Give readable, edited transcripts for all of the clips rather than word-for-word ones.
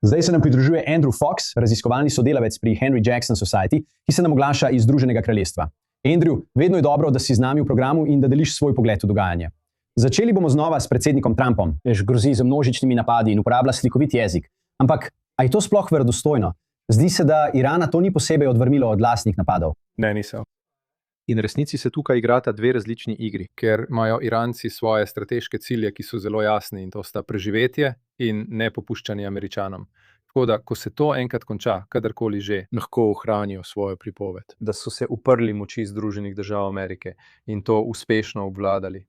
Zdaj se nam pridružuje Andrew Fox, raziskovalni sodelavec pri Henry Jackson Society, ki se nam oglaša iz Združenega kraljestva. Andrew, vedno je dobro, da si z nami v programu in da deliš svoj pogled v dogajanje. Začeli bomo znova s predsednikom Trumpom, ki grozi z množičnimi napadi in uporablja slikovit jezik. Ampak, a je to sploh verodostojno? Zdi se, da Irana to ni posebej odvrnilo od lastnih napadov. Ne, niso. In resnici se tukaj igrata dve različni igri, ker imajo Iranci svoje strateške cilje, ki so zelo jasni, in to sta preživetje in nepopuščanje Američanom. Tako da, ko se to enkrat konča, kadarkoli že, lahko ohranijo svojo pripoved, da so se uprli moči Združenih držav Amerike in to uspešno obvladali.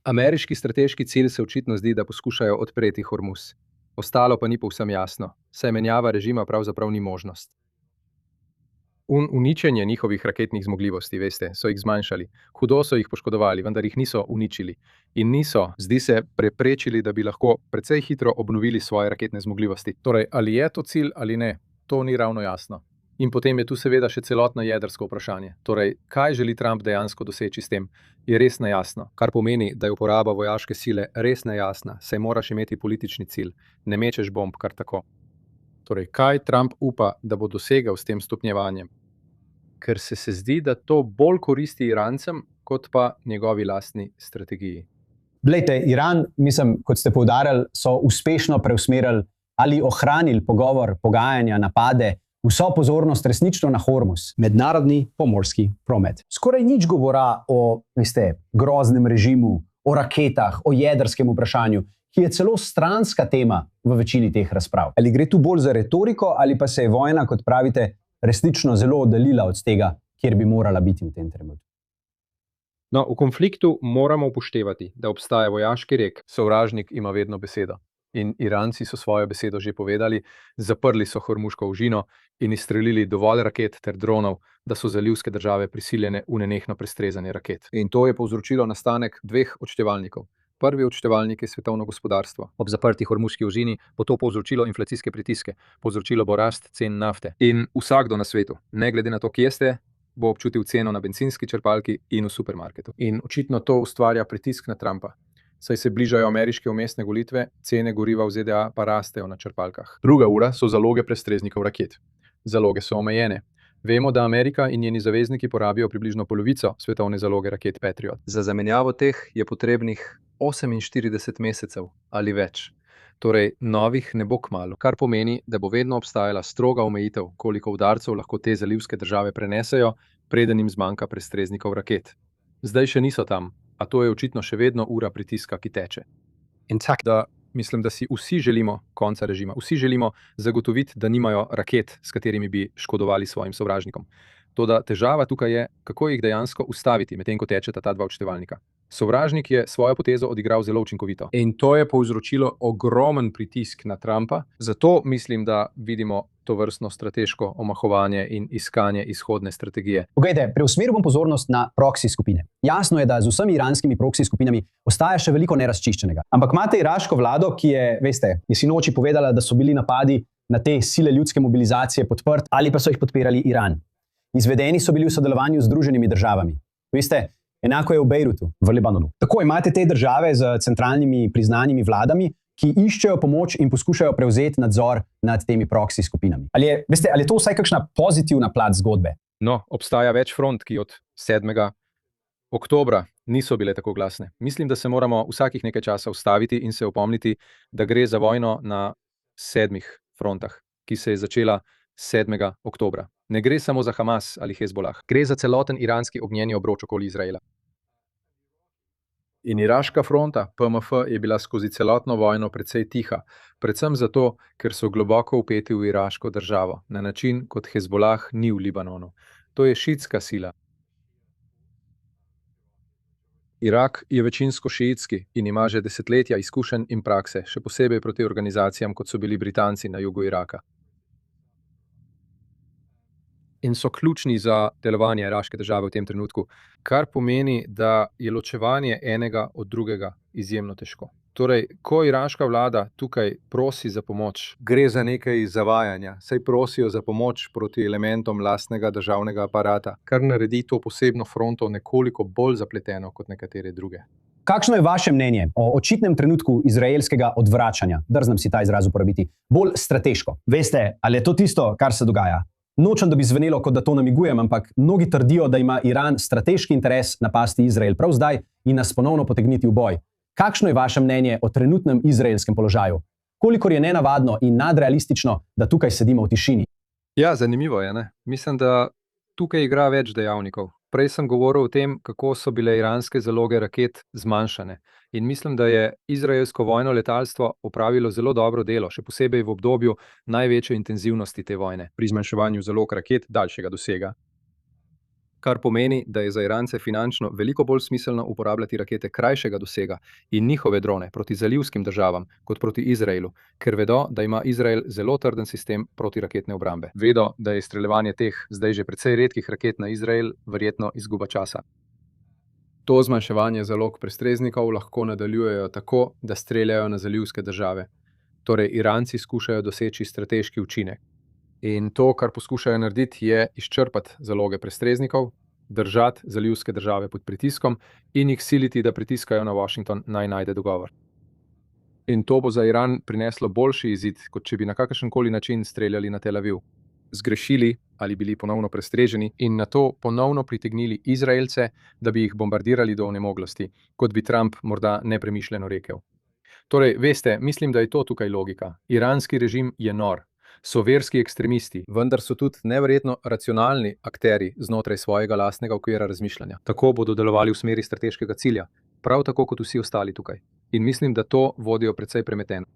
Ameriški strateški cilj se očitno zdi, da poskušajo odpreti Hormuz. Ostalo pa ni povsem jasno, saj menjava režima pravzaprav ni možnost. Uničenje njihovih raketnih zmogljivosti, veste, so jih zmanjšali. Hudo so jih poškodovali, vendar jih niso uničili. In niso, zdi se, preprečili, da bi lahko precej hitro obnovili svoje raketne zmogljivosti. Torej, ali je to cilj ali ne, to ni ravno jasno. In potem je tu seveda še celotno jedrsko vprašanje. Torej, kaj želi Trump dejansko doseči s tem, je res nejasno. Kar pomeni, da je uporaba vojaške sile res nejasna, saj moraš imeti politični cilj. Ne mečeš bomb kar tako. Torej, kaj Trump upa, da bo dosegel s tem stopnjevanjem? Ker se zdi, da to bolj koristi Irancem, kot pa njegovi lastni strategiji. Glejte, Iran, kot ste poudarjali, so uspešno preusmerili ali ohranili pogovor, pogajanja, napade, vso pozornost resnično na Hormuz, mednarodni pomorski promet. Skoraj nič govora o, groznem režimu, o raketah, o jedrskem vprašanju, ki je celo stranska tema v večini teh razprav. Ali gre tu bolj za retoriko, ali pa se je vojna, kot pravite, resnično zelo oddaljila od tega, kjer bi morala biti v tem trenutku? No, v konfliktu moramo upoštevati, da obstaja vojaški rek, sovražnik ima vedno besedo. In Iranci so svojo besedo že povedali, zaprli so Hormuško ožino in izstrelili dovolj raket ter dronov, da so zalivske države prisiljene v nenehno prestrezanje raket. In to je povzročilo nastanek dveh odštevalnikov. Prvi odštevalnik je svetovno gospodarstvo. Ob zaprti Hormuški ožini bo to povzročilo inflacijske pritiske, povzročilo bo rast cen nafte. In vsakdo na svetu, ne glede na to, kje ste, bo občutil ceno na bencinski črpalki in v supermarketu. In očitno to ustvarja pritisk na Trumpa. Saj se bližajo ameriške vmesne volitve, cene goriva v ZDA pa rastejo na črpalkah. Druga ura so zaloge prestreznikov raket. Zaloge so omejene. Vemo, da Amerika in njeni zavezniki porabijo približno polovico svetovne zaloge raket Patriot. Za zamenjavo teh je potrebnih 48 mesecev ali več. Torej, novih ne bo kmalu, kar pomeni, da bo vedno obstajala stroga omejitev, koliko udarcev lahko te zalivske države prenesejo, preden jim zmanjka prestreznikov raket. Zdaj še niso tam, a to je očitno še vedno ura pritiska, ki teče. In tako, mislim, da si vsi želimo konca režima. Vsi želimo zagotoviti, da nimajo raket, s katerimi bi škodovali svojim sovražnikom. Toda težava tukaj je, kako jih dejansko ustaviti, medtem ko tečeta ta dva odštevalnika. Sovražnik je svojo potezo odigral zelo učinkovito. In to je povzročilo ogromen pritisk na Trumpa. Zato mislim, da vidimo tovrstno strateško omahovanje in iskanje izhodne strategije. Poglejte, preusmeril bom pozornost na proxy skupine. Jasno je, da z vsemi iranskimi proxy skupinami ostaja še veliko nerazčiščenega. Ampak imate iraško vlado, ki je sinoči povedala, da so bili napadi na te sile ljudske mobilizacije podprti ali pa so jih podpirali Iran. Izvedeni so bili v sodelovanju z Združenimi državami. Enako je v Bejrutu, v Libanonu. Tako imate te države z centralnimi priznanimi vladami, ki iščejo pomoč in poskušajo prevzeti nadzor nad temi proxy skupinami. Ali je to vsaj kakšna pozitivna plat zgodbe? No, obstaja več front, ki od 7. oktobra niso bile tako glasne. Mislim, da se moramo vsakih nekaj časa ustaviti in se opomniti, da gre za vojno na 7 frontah, ki se je začela 7. oktobra. Ne gre samo za Hamas ali Hezbolah, gre za celoten iranski ognjeni obroč okoli Izraela. In iraška fronta, PMF, je bila skozi celotno vojno precej tiha, predvsem zato, ker so globoko vpeti v iraško državo, na način, kot Hezbolah ni v Libanonu. To je šiitska sila. Irak je večinsko šiitski in ima že desetletja izkušenj in prakse, še posebej proti organizacijam, kot so bili Britanci na jugu Iraka. In so ključni za delovanje iraške države v tem trenutku, kar pomeni, da je ločevanje enega od drugega izjemno težko. Torej, ko iraška vlada tukaj prosi za pomoč, gre za nekaj zavajanja, saj prosijo za pomoč proti elementom lastnega državnega aparata, kar naredi to posebno fronto nekoliko bolj zapleteno kot nekatere druge. Kakšno je vaše mnenje o očitnem trenutku izraelskega odvračanja? Drznem si ta izraz uporabiti. Bolj strateško. Veste, ali je to tisto, kar se dogaja? Nočem, da bi zvenelo, kot da to namigujem, ampak mnogi trdijo, da ima Iran strateški interes napasti Izrael prav zdaj in nas ponovno potegniti v boj. Kakšno je vaše mnenje o trenutnem izraelskem položaju? Kolikor je nenavadno in nadrealistično, da tukaj sedimo v tišini? Ja, zanimivo je, ne? Mislim, da tukaj igra več dejavnikov. Prej sem govoril o tem, kako so bile iranske zaloge raket zmanjšane. In mislim, da je izraelsko vojno letalstvo opravilo zelo dobro delo, še posebej v obdobju največje intenzivnosti te vojne, pri zmanjševanju zalog raket daljšega dosega. Kar pomeni, da je za Irance finančno veliko bolj smiselno uporabljati rakete krajšega dosega in njihove drone proti zalivskim državam kot proti Izraelu, ker vedo, da ima Izrael zelo trden sistem protiraketne obrambe. Vedo, da je izstreljevanje teh zdaj že precej redkih raket na Izrael verjetno izguba časa. To zmanjševanje zalog prestreznikov lahko nadaljujejo tako, da streljajo na zalivske države. Torej, Iranci skušajo doseči strateški učinek. In to, kar poskušajo narediti, je izčrpati zaloge prestreznikov, držati zalivske države pod pritiskom in jih siliti, da pritiskajo na Washington, naj najde dogovor. In to bo za Iran prineslo boljši izid, kot če bi na kakršenkoli način streljali na Tel Aviv. Zgrešili ali bili ponovno prestreženi in nato ponovno pritegnili Izraelce, da bi jih bombardirali do onemoglosti, kot bi Trump morda nepremišljeno rekel. Torej, veste, mislim, da je to tukaj logika. Iranski režim je nor. So verski ekstremisti, vendar so tudi neverjetno racionalni akteri znotraj svojega lastnega okvira razmišljanja. Tako bodo delovali v smeri strateškega cilja, prav tako kot vsi ostali tukaj. In mislim, da to vodijo precej premeteno.